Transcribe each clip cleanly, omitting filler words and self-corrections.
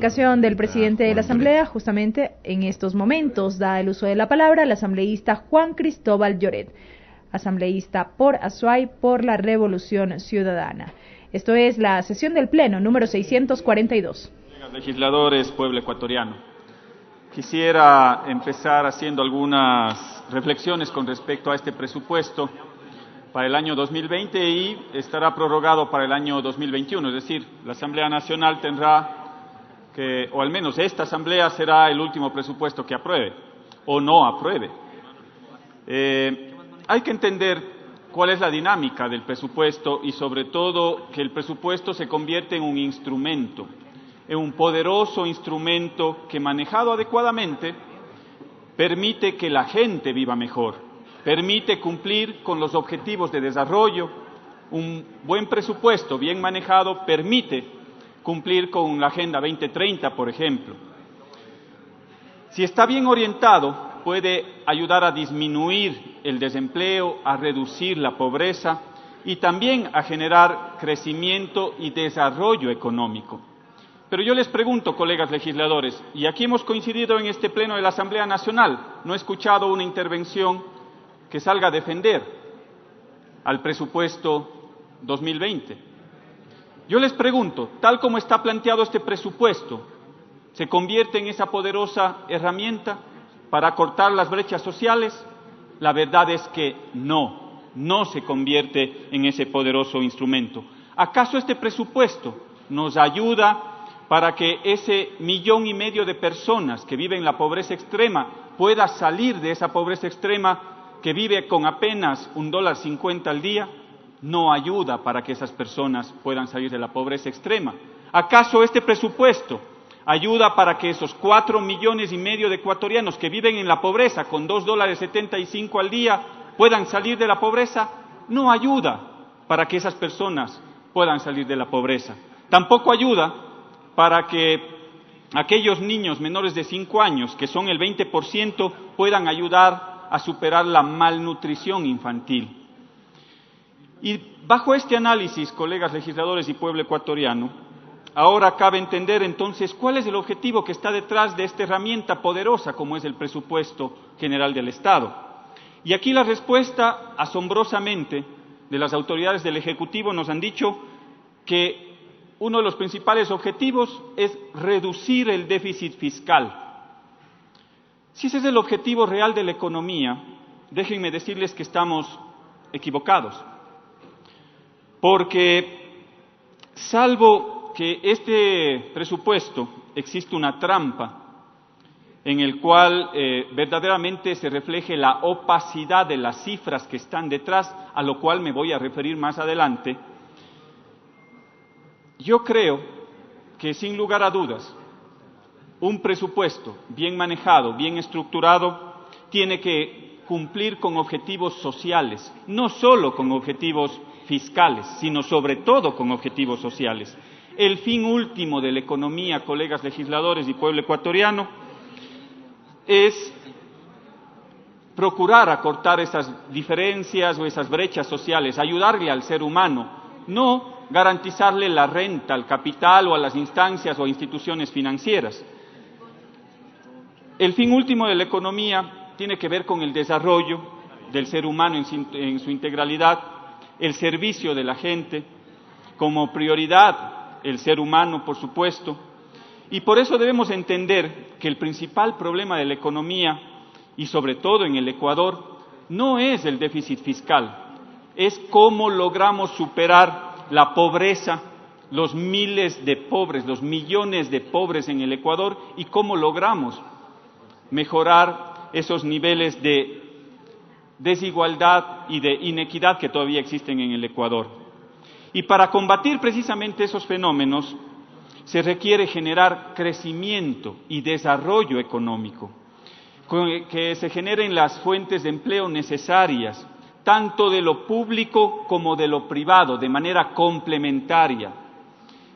comunicación del presidente de la Asamblea, justamente en estos momentos da el uso de la palabra el asambleísta Juan Cristóbal Lloret, asambleísta por Azuay por la Revolución Ciudadana. Esto es la sesión del Pleno número 642. Legisladores, pueblo ecuatoriano. Quisiera empezar haciendo algunas reflexiones con respecto a este presupuesto para el año 2020 y estará prorrogado para el año 2021, es decir, la Asamblea Nacional tendrá que, o al menos esta Asamblea será el último presupuesto que apruebe o no apruebe. Hay que entender cuál es la dinámica del presupuesto y sobre todo que el presupuesto se convierte en un instrumento, en un poderoso instrumento que manejado adecuadamente permite que la gente viva mejor. Permite cumplir con los objetivos de desarrollo. Un buen presupuesto bien manejado permite cumplir con la Agenda 2030, por ejemplo. Si está bien orientado, puede ayudar a disminuir el desempleo, a reducir la pobreza y también a generar crecimiento y desarrollo económico. Pero yo les pregunto, colegas legisladores, y aquí hemos coincidido en este Pleno de la Asamblea Nacional, no he escuchado una intervención que salga a defender al presupuesto 2020. Yo les pregunto, tal como está planteado este presupuesto, ¿se convierte en esa poderosa herramienta para acortar las brechas sociales? La verdad es que no se convierte en ese poderoso instrumento. ¿Acaso este presupuesto nos ayuda para que ese 1,5 millones de personas que viven la pobreza extrema pueda salir de esa pobreza extrema que vive con apenas $1.50 al día? No ayuda para que esas personas puedan salir de la pobreza extrema. ¿Acaso este presupuesto ayuda para que esos 4,5 millones de ecuatorianos que viven en la pobreza con $2.75 al día puedan salir de la pobreza? No ayuda para que esas personas puedan salir de la pobreza. Tampoco ayuda para que aquellos niños menores de 5 años, que son el 20%, puedan ayudar a superar la malnutrición infantil. Y bajo este análisis, colegas legisladores y pueblo ecuatoriano, ahora cabe entender entonces cuál es el objetivo que está detrás de esta herramienta poderosa como es el presupuesto general del Estado. Y aquí la respuesta, asombrosamente, de las autoridades del Ejecutivo nos han dicho que uno de los principales objetivos es reducir el déficit fiscal. Si ese es el objetivo real de la economía, déjenme decirles que estamos equivocados. Porque, salvo que este presupuesto existe una trampa en el cual verdaderamente se refleje la opacidad de las cifras que están detrás, a lo cual me voy a referir más adelante, yo creo que sin lugar a dudas, un presupuesto bien manejado, bien estructurado, tiene que cumplir con objetivos sociales, no solo con objetivos fiscales, sino sobre todo con objetivos sociales. El fin último de la economía, colegas legisladores y pueblo ecuatoriano, es procurar acortar esas diferencias o esas brechas sociales, ayudarle al ser humano, no garantizarle la renta al capital o a las instancias o instituciones financieras. El fin último de la economía tiene que ver con el desarrollo del ser humano en su integralidad, el servicio de la gente, como prioridad el ser humano, por supuesto, y por eso debemos entender que el principal problema de la economía, y sobre todo en el Ecuador, no es el déficit fiscal, es cómo logramos superar la pobreza, los miles de pobres, los millones de pobres en el Ecuador, y cómo logramos mejorar esos niveles de desigualdad y de inequidad que todavía existen en el Ecuador. Y para combatir precisamente esos fenómenos se requiere generar crecimiento y desarrollo económico, que se generen las fuentes de empleo necesarias, tanto de lo público como de lo privado, de manera complementaria.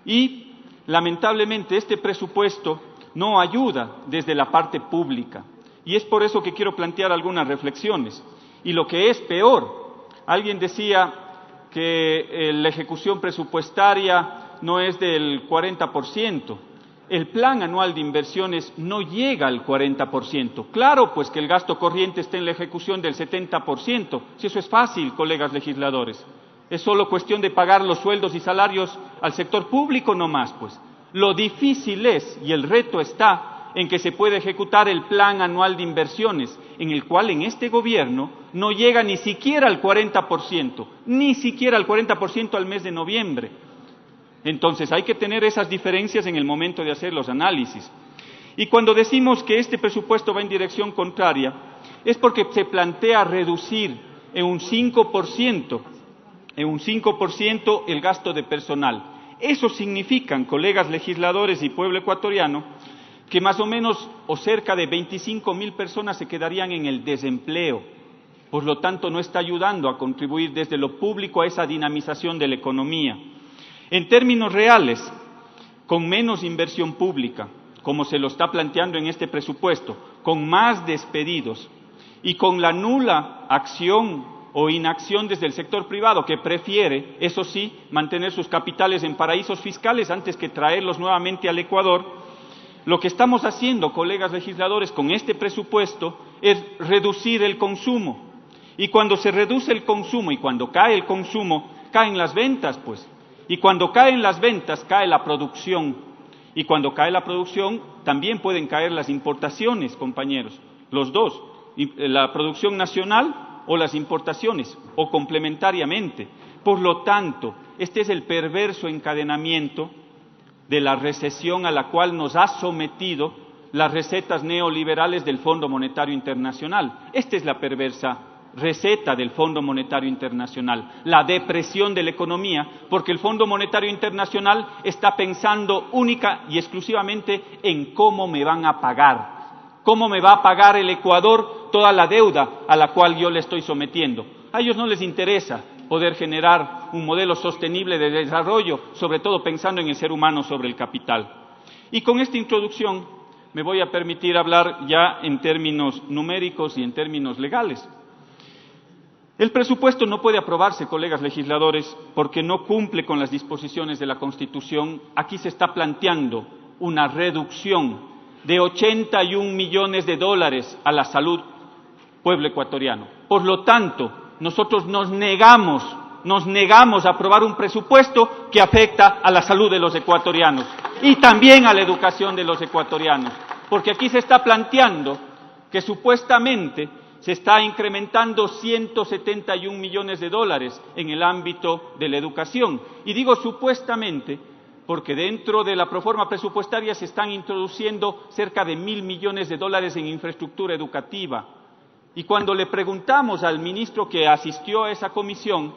Y, lamentablemente, este presupuesto no ayuda desde la parte pública. Y es por eso que quiero plantear algunas reflexiones. Y lo que es peor, alguien decía que la ejecución presupuestaria no es del 40%. el plan anual de inversiones no llega al 40%. Claro, pues que el gasto corriente está en la ejecución del 70%. Si eso es fácil, colegas legisladores. Es solo cuestión de pagar los sueldos y salarios al sector público nomás, pues. Lo difícil es, y el reto está, en que se puede ejecutar el plan anual de inversiones, en el cual en este gobierno no llega ni siquiera al 40%, ni siquiera al 40% al mes de noviembre. Entonces hay que tener esas diferencias en el momento de hacer los análisis. Y cuando decimos que este presupuesto va en dirección contraria, es porque se plantea reducir en un 5% el gasto de personal. Eso significa, colegas legisladores y pueblo ecuatoriano, que más o menos o cerca de 25.000 personas se quedarían en el desempleo. Por lo tanto, no está ayudando a contribuir desde lo público a esa dinamización de la economía. En términos reales, con menos inversión pública, como se lo está planteando en este presupuesto, con más despedidos y con la nula acción o inacción desde el sector privado, que prefiere, eso sí, mantener sus capitales en paraísos fiscales antes que traerlos nuevamente al Ecuador, lo que estamos haciendo, colegas legisladores, con este presupuesto es reducir el consumo. Y cuando se reduce el consumo y cuando cae el consumo, caen las ventas, pues. Y cuando caen las ventas, cae la producción. Y cuando cae la producción, también pueden caer las importaciones, compañeros. Los dos, la producción nacional o las importaciones, o complementariamente. Por lo tanto, este es el perverso encadenamiento de la recesión a la cual nos ha sometido las recetas neoliberales del Fondo Monetario Internacional. Esta es la perversa receta del Fondo Monetario Internacional, la depresión de la economía, porque el Fondo Monetario Internacional está pensando única y exclusivamente en cómo me van a pagar, cómo me va a pagar el Ecuador toda la deuda a la cual yo le estoy sometiendo. A ellos no les interesa poder generar un modelo sostenible de desarrollo, sobre todo pensando en el ser humano sobre el capital. Y con esta introducción me voy a permitir hablar ya en términos numéricos y en términos legales. El presupuesto no puede aprobarse, colegas legisladores, porque no cumple con las disposiciones de la Constitución. Aquí se está planteando una reducción de 81 millones de dólares a la salud pueblo ecuatoriano. Por lo tanto, nosotros nos negamos a aprobar un presupuesto que afecta a la salud de los ecuatorianos y también a la educación de los ecuatorianos, porque aquí se está planteando que supuestamente se está incrementando 171 millones de dólares en el ámbito de la educación. Y digo supuestamente porque dentro de la proforma presupuestaria se están introduciendo cerca de 1.000 millones de dólares en infraestructura educativa. Y cuando le preguntamos al ministro que asistió a esa comisión,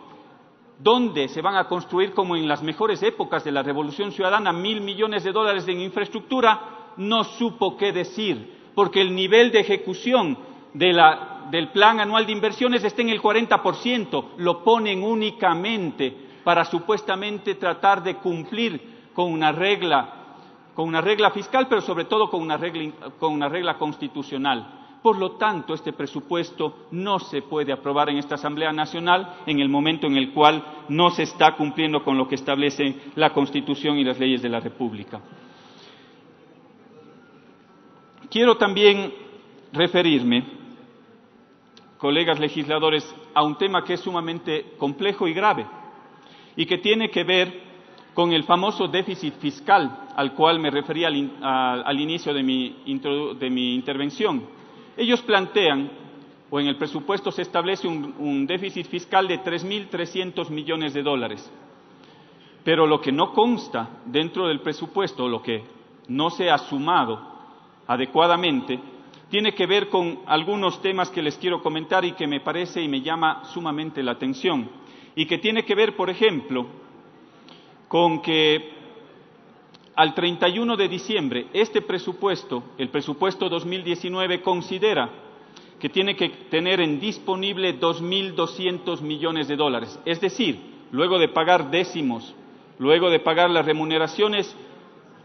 ¿dónde se van a construir, como en las mejores épocas de la Revolución Ciudadana, 1.000 millones de dólares en infraestructura? No supo qué decir, porque el nivel de ejecución del plan anual de inversiones está en el 40%, lo ponen únicamente para supuestamente tratar de cumplir con una regla fiscal, pero sobre todo con una regla constitucional. Por lo tanto, este presupuesto no se puede aprobar en esta Asamblea Nacional en el momento en el cual no se está cumpliendo con lo que establece la Constitución y las leyes de la República. Quiero también referirme, colegas legisladores, a un tema que es sumamente complejo y grave y que tiene que ver con el famoso déficit fiscal al cual me refería al inicio de mi intervención. Ellos plantean, o en el presupuesto se establece un déficit fiscal de 3.300 millones de dólares, pero lo que no consta dentro del presupuesto, lo que no se ha sumado adecuadamente, tiene que ver con algunos temas que les quiero comentar y que me parece y me llama sumamente la atención, y que tiene que ver, por ejemplo, con que al 31 de diciembre este presupuesto, el presupuesto 2019, considera que tiene que tener en disponible 2.200 millones de dólares. Es decir, luego de pagar décimos, luego de pagar las remuneraciones,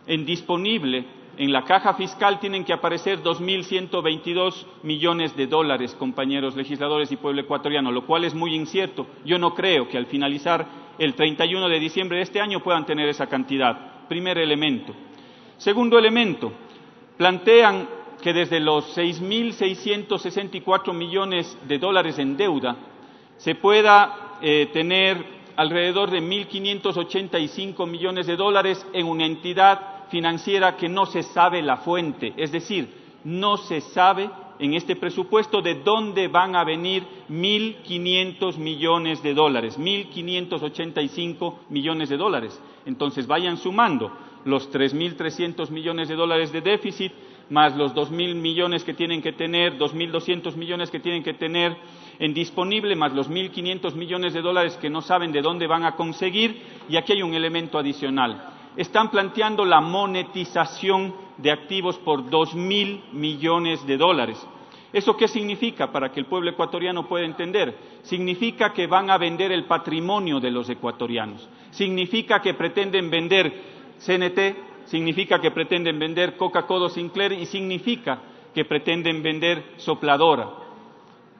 en disponible en la caja fiscal tienen que aparecer 2.122 millones de dólares, compañeros legisladores y pueblo ecuatoriano, lo cual es muy incierto. Yo no creo que al finalizar el 31 de diciembre de este año puedan tener esa cantidad. Primer elemento. Segundo elemento, plantean que desde los 6.664 millones de dólares en deuda se pueda tener alrededor de 1.585 millones de dólares en una entidad financiera que no se sabe la fuente, es decir, no se sabe en este presupuesto de dónde van a venir 1.500 millones de dólares, 1.585 millones de dólares. Entonces vayan sumando los 3.300 millones de dólares de déficit, más los 2.000 millones que tienen que tener, 2.200 millones que tienen que tener en disponible, más los 1.500 millones de dólares que no saben de dónde van a conseguir, y aquí hay un elemento adicional. Están planteando la monetización de activos por 2.000 millones de dólares. ¿Eso qué significa para que el pueblo ecuatoriano pueda entender? Significa que van a vender el patrimonio de los ecuatorianos. Significa que pretenden vender CNT, significa que pretenden vender Coca-Cola Sinclair y significa que pretenden vender Sopladora.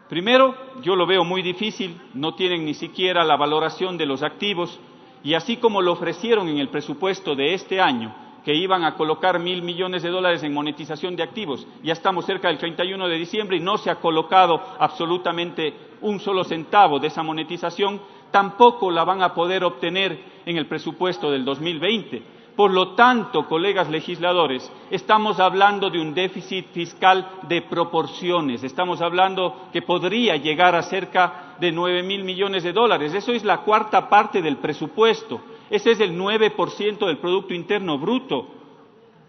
Primero, yo lo veo muy difícil, no tienen ni siquiera la valoración de los activos, y así como lo ofrecieron en el presupuesto de este año, que iban a colocar 1.000 millones de dólares en monetización de activos, ya estamos cerca del 31 de diciembre y no se ha colocado absolutamente un solo centavo de esa monetización, tampoco la van a poder obtener en el presupuesto del 2020. Por lo tanto, colegas legisladores, estamos hablando de un déficit fiscal de proporciones, estamos hablando que podría llegar a cerca de 9.000 millones de dólares, eso es la cuarta parte del presupuesto, ese es el 9% del Producto Interno Bruto,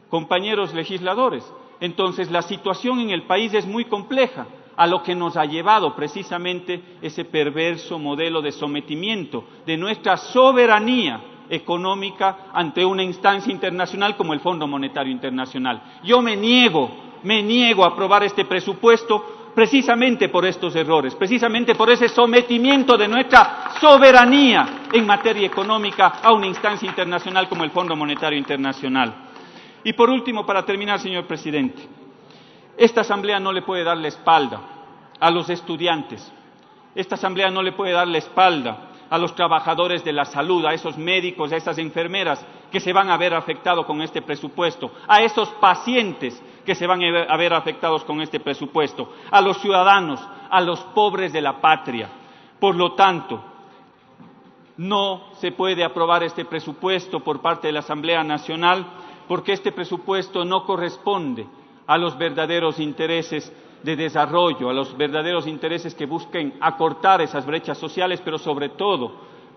compañeros legisladores. Entonces, la situación en el país es muy compleja, a lo que nos ha llevado precisamente ese perverso modelo de sometimiento de nuestra soberanía económica ante una instancia internacional como el Fondo Monetario Internacional. Yo me niego a aprobar este presupuesto precisamente por estos errores, precisamente por ese sometimiento de nuestra soberanía en materia económica a una instancia internacional como el Fondo Monetario Internacional. Y por último, para terminar, señor presidente, esta Asamblea no le puede dar la espalda a los estudiantes, esta Asamblea no le puede dar la espalda a los trabajadores de la salud, a esos médicos, a esas enfermeras que se van a ver afectados con este presupuesto, a esos pacientes que se van a ver afectados con este presupuesto, a los ciudadanos, a los pobres de la patria. Por lo tanto, no se puede aprobar este presupuesto por parte de la Asamblea Nacional porque este presupuesto no corresponde a los verdaderos intereses de desarrollo, a los verdaderos intereses que busquen acortar esas brechas sociales, pero sobre todo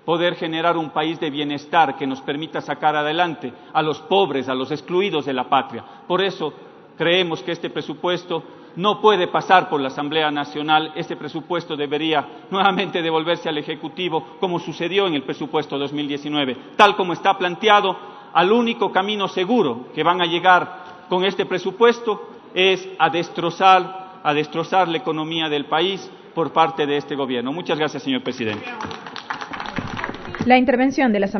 poder generar un país de bienestar que nos permita sacar adelante a los pobres, a los excluidos de la patria. Por eso creemos que este presupuesto no puede pasar por la Asamblea Nacional, este presupuesto debería nuevamente devolverse al Ejecutivo, como sucedió en el presupuesto 2019. Tal como está planteado, al único camino seguro que van a llegar con este presupuesto es a destrozar la economía del país por parte de este gobierno. Muchas gracias, señor presidente. La intervención de la Asamblea